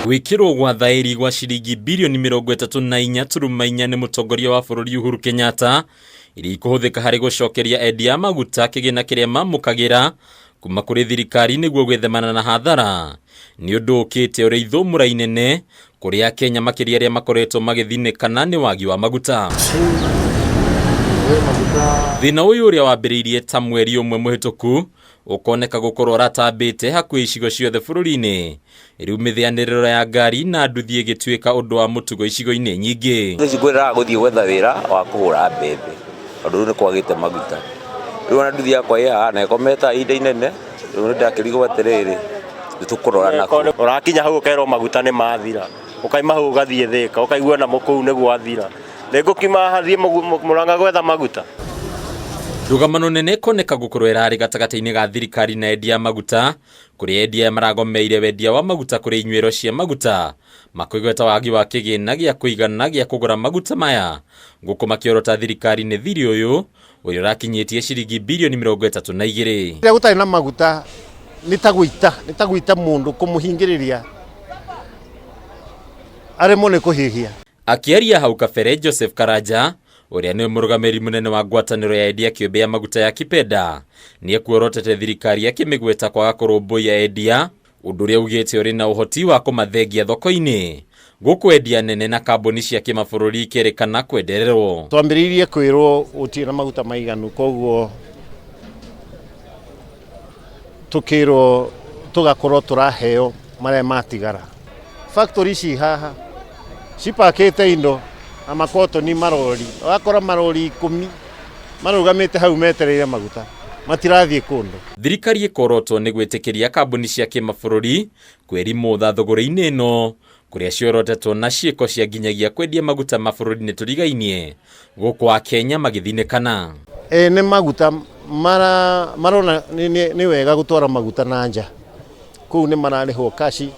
Guikirwo gwa thairi gwa ciringi mbirioni 34.4 ni mutongoria wa bururi Uhuru Kenyatta iria ikuhuthika hari gucokeria endia maguta kigiina kiria mamukagira kuma kuri thirikari niguo gwethemana na hathara ni undu ukite uri ithumura inene kuria Kenya makiria aria makoretwo magithinikana ni wagi wa maguta. Thiina uyu uria wambiriirie ta mweri umwe muhituku ukoneka gukorwo ratambite hakuhi icigo ciothe bururi-ini. Riu mithianiriro ya ngari na nduthi igituika undu wa mutugo icigo-ini nyingi. Ngwiraga guthii gwetha wira wa kuhura mbembe undu ni kwagite maguta. Riu ona nduthi yakwa ya na ikometa inde inene riu ndakirigo atiriri tukurora nako urakinya hau ukairwo maguta ni mathira ukaima hau ugathie Thika ukaigua na muku niguo athira ngukima hathie Murang'a gwetha maguta. Rugamano nene koneka gukorwo irari gatagati-ini ga thirikari na endia maguta kuria endia maragomeire wendia wa maguta kuri inywero cia maguta makoigweta wagi wa kigiina gia kuigana gia kugura maguta maya nguku makiorota thirikari ni thiri uyu uria urakinyitie ciringi mbirioni 32. Ria gutari na maguta nitaguita mundu kumuhingiriria aremo ne kuhihia. Akiaria hau kabere Joseph Karaja uria ni murugamiri munene wa ngwataniro ya endia kiumbe ya maguta ya Kipenda ni ekuorotete thirikari akimigweta kwaga kurumbuia endia undu uria ugite uri na uhoti wa kumathengia thoko-ini guku endia nene na kambuni cia kimabururi ikerikana kwendererwo. Twambiriirie kwirwo utie na maguta maiganu koguo tukirwo tugakorwo turaheo maria matigara. Factory ci haha cipakite indo na makoto ni marori wakora marori 10 marugamite hau metereire maguta matirathie kundu. Thirikari ikorotwo ni gwitikiria kambuni cia kimabururi kwerimutha thogora-ini ino kuria ciorotetwo na ciiko cia nginyagia kwendia maguta mabururi-ini turigainie guku wa Kenya magithinikana. Ni maguta marona ni wega gutwara maguta na nja kuu ni mararihwo kashi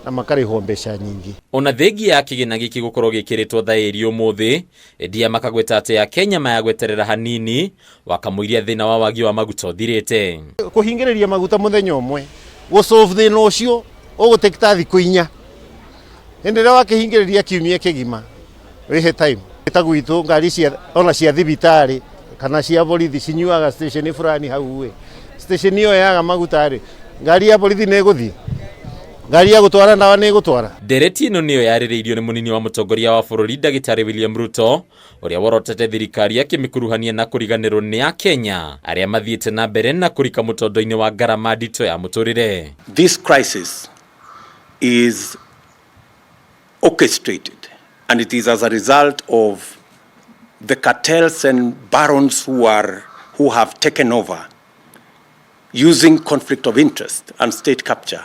na makarihwo mbeca nyingi. Ona thengi ya kigiina giki gukorwo gikiritwo thairi umuthi endia makagweta ati ya Kenya mayagweterera hanini wakamuiria thina wa wagi wa maguta uthirite. Kuhingiriria maguta muthenya umwe gusolve thina ucio ugutekta thiku 4 enderea wakihingiriria kiumia kigima wihe time itagwitu ngari cia ona cia thibitari kana cia borithi cinyuaga station fulani hau station iyo yaga maguta ri ngari ya borithi neguthi ngari ya gutwara ndawa ni gutwara. Ndereti ino niyo yaririirio ni munini wa mutongoria wa bururi Dagitari William Ruto uria worotete thirikari akimikuruhania na kuriganirwo ni ya Kenya aria mathiite na mbere na kurika mutondo-ini wa ngarama ndito ya muturire. This crisis is orchestrated and it is as a result of the cartels and barons who have taken over using conflict of interest and state capture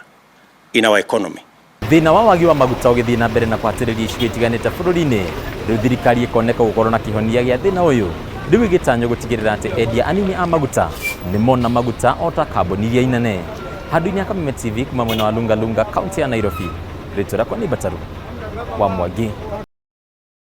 in our economy. Thina wa wagi wa maguta ugithii na mbere na kwatiriria icigo itiganite bururi-ini riu thirikari ikoneka gukorwo na kihonia gia thina uyu riu igitanyo gutigirira ati endia anini a maguta ni mona maguta ota kambuni iria inene. Handu-ini ya Kameme TV kuma mwena wa Lunga kaunti ya Nairobi, ritu rakwa ni Bataru wa Mwagi.